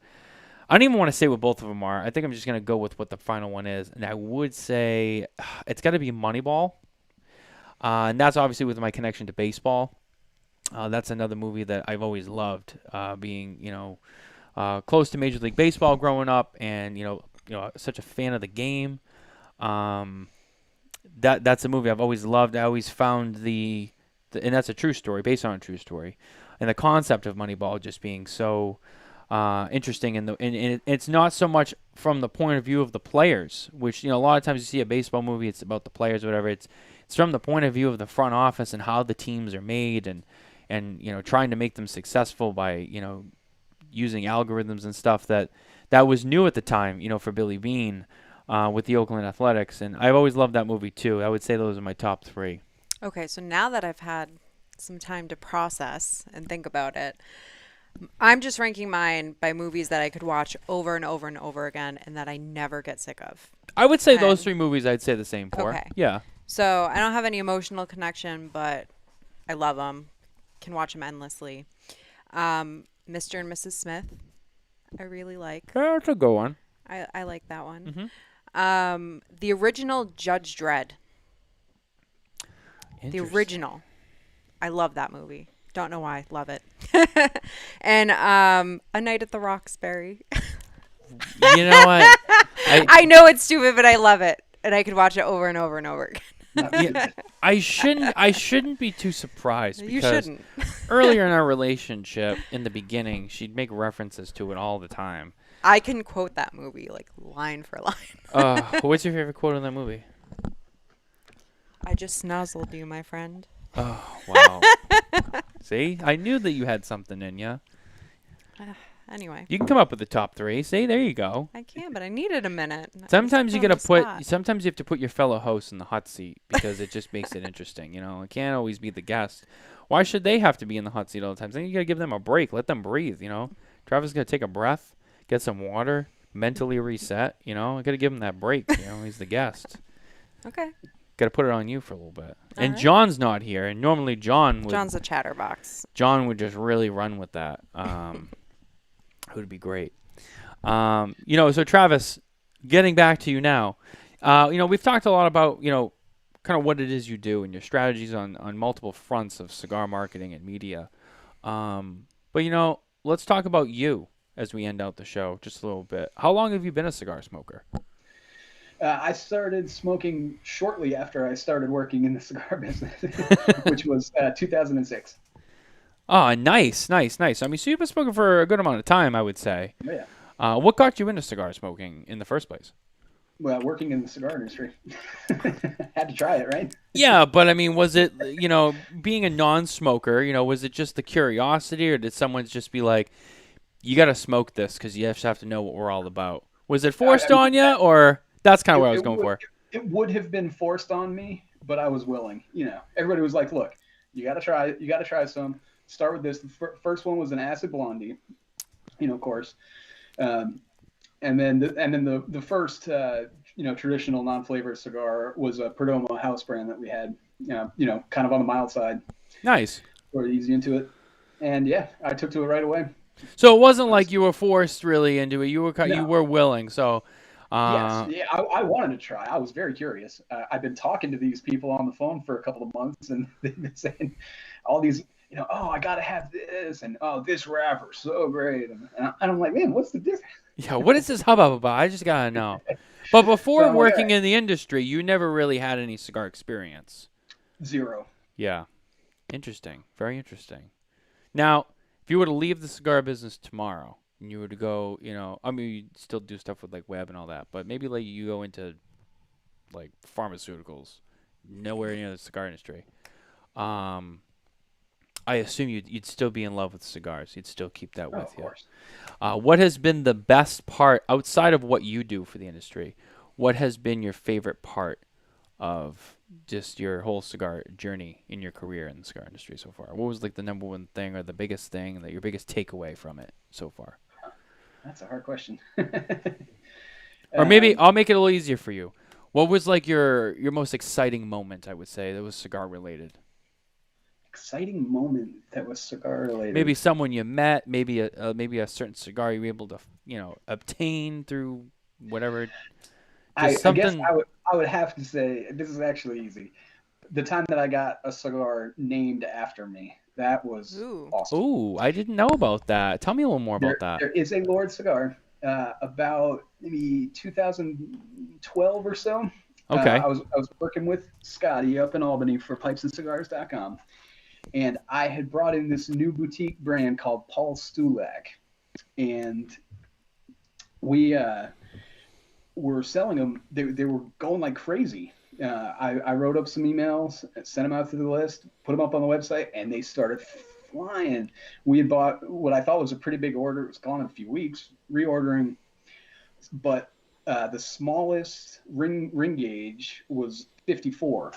I don't even want to say what both of them are. I think I'm just going to go with what the final one is, and I would say it's got to be Moneyball. And that's obviously with my connection to baseball. That's another movie that I've always loved, being close to Major League Baseball growing up, and such a fan of the game. That's a movie I've always loved. I always found and that's a true story, based on a true story, and the concept of Moneyball just being so interesting. And it's not so much from the point of view of the players, which a lot of times you see a baseball movie, it's about the players, or whatever. It's from the point of view of the front office and how the teams are made, and trying to make them successful by using algorithms and stuff that was new at the time, for Billy Beane with the Oakland Athletics. And I've always loved that movie too. I would say those are my top three. Okay, so now that I've had some time to process and think about it, I'm just ranking mine by movies that I could watch over and over and over again and that I never get sick of. I would say those three movies I'd say the same for. Okay. Yeah. So I don't have any emotional connection, but I love them. Can watch them endlessly. Mr. and Mrs. Smith, I really like. That's a good one. I like that one. Mm-hmm. The original Judge Dredd. The original. I love that movie. Don't know why. Love it. And A Night at the Roxbury. You know what? I know it's stupid, but I love it. And I could watch it over and over and over again. I shouldn't be too surprised, because You shouldn't. earlier in our relationship, in the beginning, she'd make references to it all the time. I can quote that movie like line for line. What's your favorite quote in that movie? I just snuzzled you, my friend. Oh, wow. See? I knew that you had something in you. Anyway. You can come up with the top three. See? There you go. I can, but I needed a minute. Sometimes you sometimes you have to put your fellow host in the hot seat, because it just makes it interesting. It can't always be the guest. Why should they have to be in the hot seat all the time? Then you got to give them a break. Let them breathe, Travis got to take a breath, get some water, mentally reset, I got to give him that break, He's the guest. Okay. Got to put it on you for a little bit. All and right. John's not here, and normally John's a chatterbox. John would just really run with that. It would be great. So Travis, getting back to you now, we've talked a lot about, kind of what it is you do and your strategies on multiple fronts of cigar marketing and media. But let's talk about you as we end out the show just a little bit. How long have you been a cigar smoker? I started smoking shortly after I started working in the cigar business, which was 2006. Oh, nice. I mean, so you've been smoking for a good amount of time, I would say. Oh, yeah. What got you into cigar smoking in the first place? Well, working in the cigar industry. Had to try it, right? Yeah, but I mean, was it, being a non-smoker, was it just the curiosity, or did someone just be like, you got to smoke this because you just have to know what we're all about? Was it forced on you, or that's kind of what I was going for? It would have been forced on me, but I was willing. Everybody was like, look, you got to try some. Start with this. The first one was an acid blondie, of course. And then the first, traditional non-flavored cigar was a Perdomo house brand that we had, kind of on the mild side. Nice. Sort of easy into it. And yeah, I took to it right away. So it wasn't like you were forced really into it. You were willing. So. Yes. Yeah, I wanted to try. I was very curious. I've been talking to these people on the phone for a couple of months, and they've been saying all these, I got to have this, and this wrapper's so great. And I'm like, man, what's the difference? Yeah, what is this hubbub about? I just got to know. But before working in the industry, you never really had any cigar experience. Zero. Yeah. Interesting. Very interesting. Now, if you were to leave the cigar business tomorrow, and you were to go, you'd still do stuff with like web and all that, but maybe like you go into like pharmaceuticals, nowhere near the cigar industry. I assume you'd still be in love with cigars. You'd still keep that with you. Of course. What has been the best part outside of what you do for the industry? What has been your favorite part of just your whole cigar journey in your career in the cigar industry so far? What was like the number one thing or the biggest thing, your biggest takeaway from it so far? That's a hard question. Or maybe I'll make it a little easier for you. What was like your most exciting moment? I would say that was cigar related. Exciting moment that was cigar Maybe related. someone you met, maybe a certain cigar you were able to obtain through whatever. Just I guess something. I would have to say this is actually easy. The time that I got a cigar named after me, that was Ooh. awesome. Oh, I didn't know about that. Tell me a little more about that. There is a Lord cigar. About maybe 2012 or so. Okay. I was working with Scotty up in Albany for pipesandcigars.com, and I had brought in this new boutique brand called Paul Stulak, and we were selling them. They were going like crazy. I wrote up some emails, sent them out to the list, put them up on the website, and they started flying. We had bought what I thought was a pretty big order. It was gone in a few weeks, reordering, but the smallest ring gauge was 54.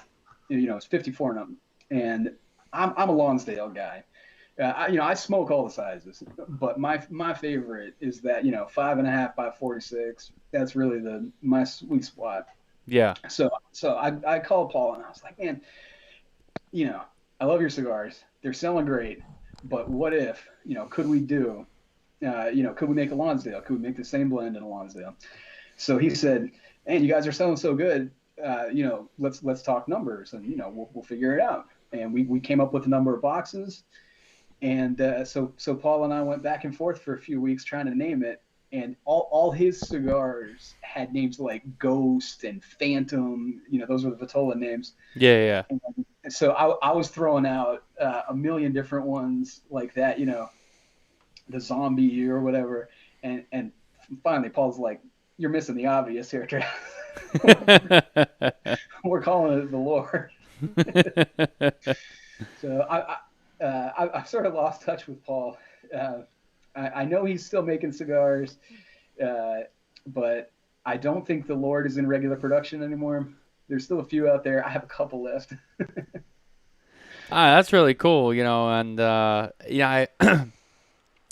It's 54 and up. And I'm a Lonsdale guy. I smoke all the sizes, but my favorite is that 5.5 by 46. That's really my sweet spot. Yeah. So I called Paul and I was like, man, I love your cigars. They're selling great, but what if could we do could we make a Lonsdale? Could we make the same blend in a Lonsdale? So he said, "Man, you guys are selling so good. Let's talk numbers, and we'll figure it out." And we came up with a number of boxes, and so Paul and I went back and forth for a few weeks trying to name it, and all his cigars had names like Ghost and Phantom. Those were the Vitola names. Yeah. Yeah. And so I was throwing out a million different ones like that, the Zombie or whatever, and finally Paul's like, "You're missing the obvious here, Travis." We're calling it the Lord. So I've sort of lost touch with Paul. I know he's still making cigars, but I don't think the Lord is in regular production anymore. There's still a few out there. I have a couple left. That's really cool, and I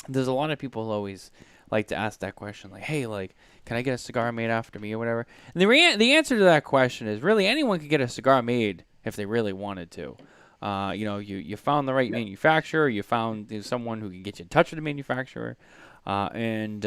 there's a lot of people who always like to ask that question, like, hey, like, can I get a cigar made after me or whatever? And the answer to that question is really anyone could get a cigar made if they really wanted to. You found the right manufacturer, you found someone who can get you in touch with the manufacturer, and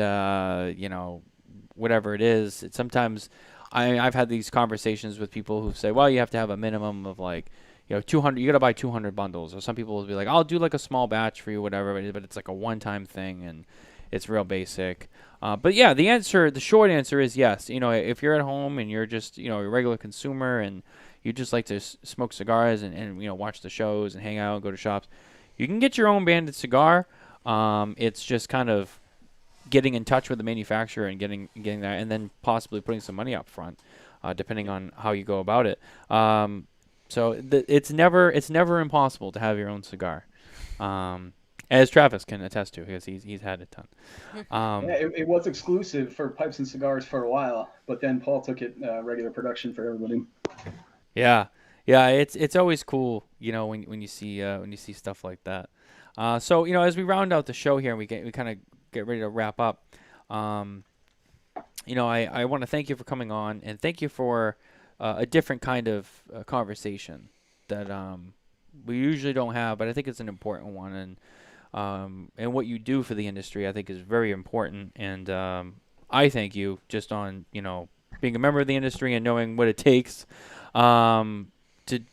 whatever it is. Sometimes I've had these conversations with people who say, well, you have to have a minimum of like 200. You got to buy 200 bundles. Or some people will be like, I'll do like a small batch for you, whatever. But it's like a one-time thing, and it's real basic. But yeah, the short answer is yes. If you're at home and you're just a regular consumer and you just like to smoke cigars and watch the shows and hang out and go to shops, you can get your own banded cigar. It's just kind of getting in touch with the manufacturer and getting that, and then possibly putting some money up front, depending on how you go about it. So it's never impossible to have your own cigar, as Travis can attest to because he's had a ton. It was exclusive for Pipes and Cigars for a while, but then Paul took it regular production for everybody. Yeah, it's always cool, when you see stuff like that. So as we round out the show here, and we kind of get ready to wrap up. I want to thank you for coming on, and thank you for a different kind of conversation that we usually don't have, but I think it's an important one, and what you do for the industry, I think, is very important. And I thank you just on being a member of the industry and knowing what it takes to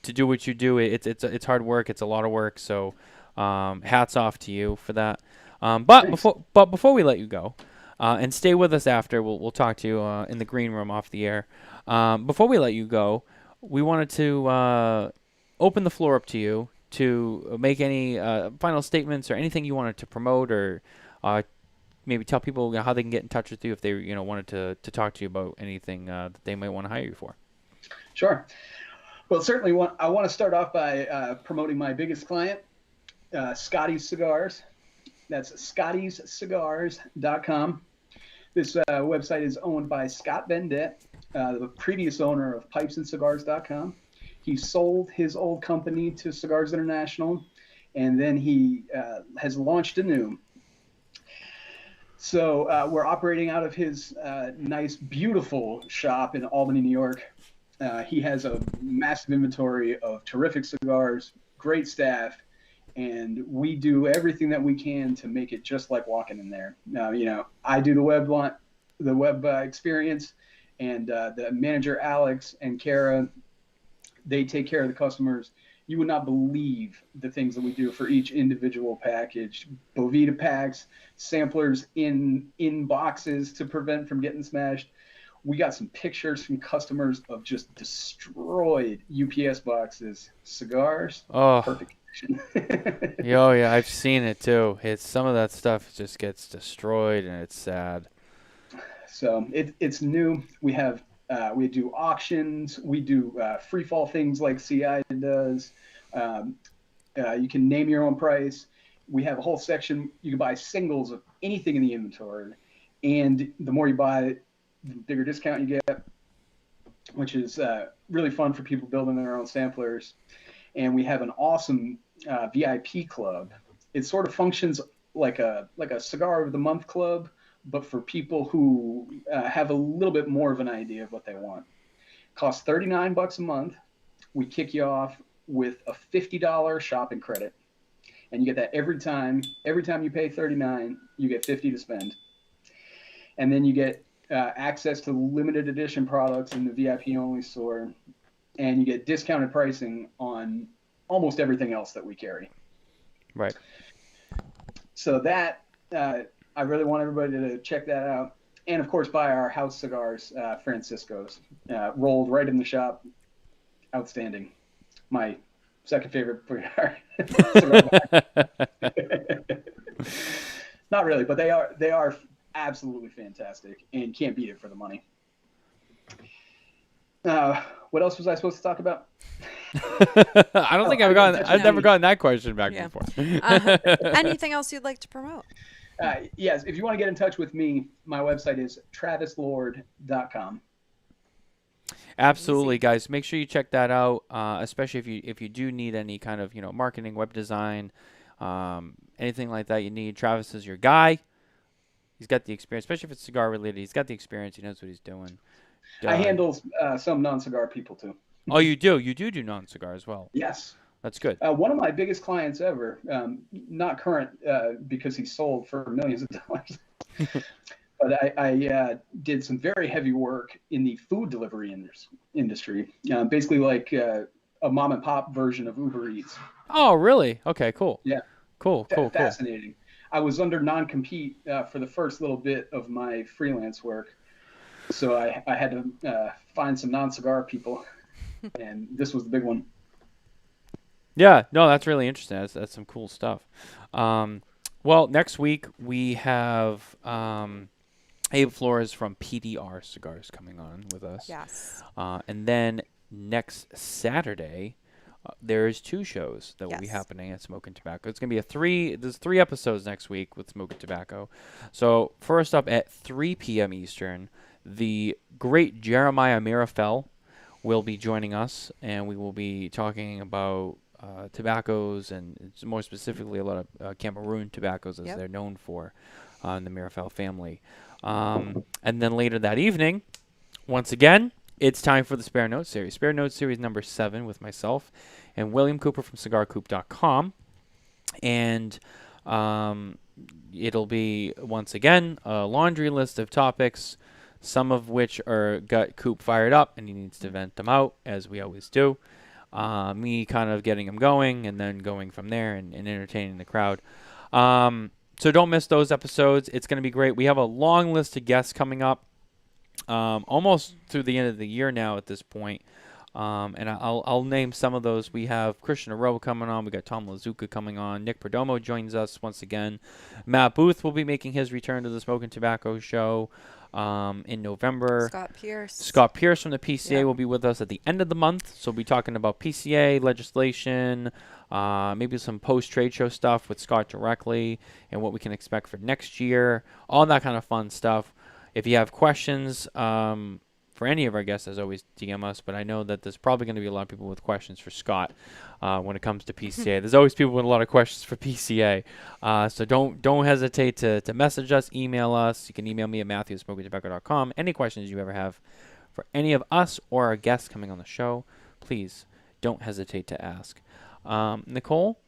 do what you do. It's hard work. It's a lot of work. So hats off to you for that. But before we let you go, and stay with us after, we'll talk to you in the green room off the air. Before we let you go, we wanted to open the floor up to you to make any final statements or anything you wanted to promote, or maybe tell people how they can get in touch with you if they wanted to talk to you about anything that they might want to hire you for. Sure. Well, certainly I want to start off by promoting my biggest client, Scotty's Cigars. That's scottyscigars.com. This website is owned by Scott Bendett, the previous owner of pipesandcigars.com. He sold his old company to Cigars International, and then he has launched a new. So we're operating out of his nice, beautiful shop in Albany, New York. He has a massive inventory of terrific cigars, great staff, and we do everything that we can to make it just like walking in there. Now, I do the web experience, and the manager Alex and Kara, they take care of the customers. You would not believe the things that we do for each individual package. Bovita packs, samplers in boxes to prevent from getting smashed. We got some pictures from customers of just destroyed UPS boxes, cigars, Oh, perfect condition. yeah, I've seen it too. It's some of that stuff just gets destroyed, and it's sad. So it's new. We do auctions. We do free fall things like CI does. You can name your own price. We have a whole section. You can buy singles of anything in the inventory, and the more you buy, the bigger discount you get, which is really fun for people building their own samplers. And we have an awesome VIP club. It sort of functions like a cigar of the month club, but for people who have a little bit more of an idea of what they want. Costs $39 a month. We kick you off with a $50 shopping credit, and you get that every time. Every time you pay $39, you get $50 to spend, and then you get access to limited edition products in the VIP only store, and you get discounted pricing on almost everything else that we carry. Right. So that I really want everybody to check that out, and of course buy our house cigars, Francisco's, rolled right in the shop. Outstanding. My second favorite cigar. Not really, but they are absolutely fantastic and can't beat it for the money. What else was I supposed to talk about? I don't think I've never gotten that question back Yeah. before. Anything else you'd like to promote? Yes, if you want to get in touch with me, my website is travislord.com. Absolutely, Easy. guys. Make sure you check that out, especially if you do need any kind of marketing, web design, anything like that. You need Travis is your guy. He's got the experience, especially if it's cigar related. He's got the experience. He knows what he's doing. I handle some non-cigar people too. Oh, you do non-cigar as well. Yes. That's good. One of my biggest clients ever, not current because he sold for millions of dollars, but I did some very heavy work in the food delivery industry, basically like a mom and pop version of Uber Eats. Oh, really? Okay, cool. Yeah. Cool. Fascinating. I was under non-compete for the first little bit of my freelance work, so I had to find some non-cigar people, and this was the big one. Yeah, no, that's really interesting. That's some cool stuff. Well, next week we have Abe Flores from PDR Cigars coming on with us. Yes. And then next Saturday, there's 2 shows that will be Yes. happening at Smokin Tabacco. It's going to be there's 3 episodes next week with Smokin Tabacco. So first up at 3 p.m. Eastern, the great Jeremiah Mirafel will be joining us, and we will be talking about tobaccos, and more specifically a lot of Cameroon tobaccos, as Yep. they're known for in the Mirafel family. And then later that evening, once again, it's time for the Spare Notes series. Spare Notes series number 7 with myself and William Cooper from CigarCoop.com. And it'll be, once again, a laundry list of topics, some of which got Coop fired up, and he needs to vent them out, as we always do. Me kind of getting him going, and then going from there and entertaining the crowd. So don't miss those episodes. It's going to be great. We have a long list of guests coming up, almost through the end of the year now at this point. And I'll name some of those. We have Christian Arroyo coming on. We got Tom Lazuka coming on. Nick Perdomo joins us once again. Matt Booth will be making his return to the Smokin Tabacco show in November. Scott Pierce from the PCA will be with us at the end of the month. So we'll be talking about PCA legislation, maybe some post-trade show stuff with Scott directly, and what we can expect for next year. All that kind of fun stuff. If you have questions for any of our guests, as always, DM us. But I know that there's probably going to be a lot of people with questions for Scott when it comes to PCA. There's always people with a lot of questions for PCA. So don't hesitate to message us, email us. You can email me at matthew@smokintabacco.com. Any questions you ever have for any of us or our guests coming on the show, please don't hesitate to ask. Nicole,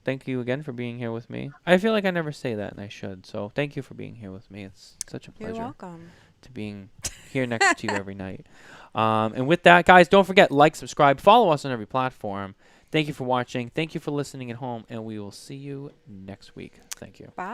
thank you again for being here with me. I feel like I never say that, and I should. So thank you for being here with me. It's such a You're pleasure welcome. to being here next to you every night. And with that, guys, don't forget, like, subscribe, follow us on every platform. Thank you for watching. Thank you for listening at home, and we will see you next week. Thank you. Bye.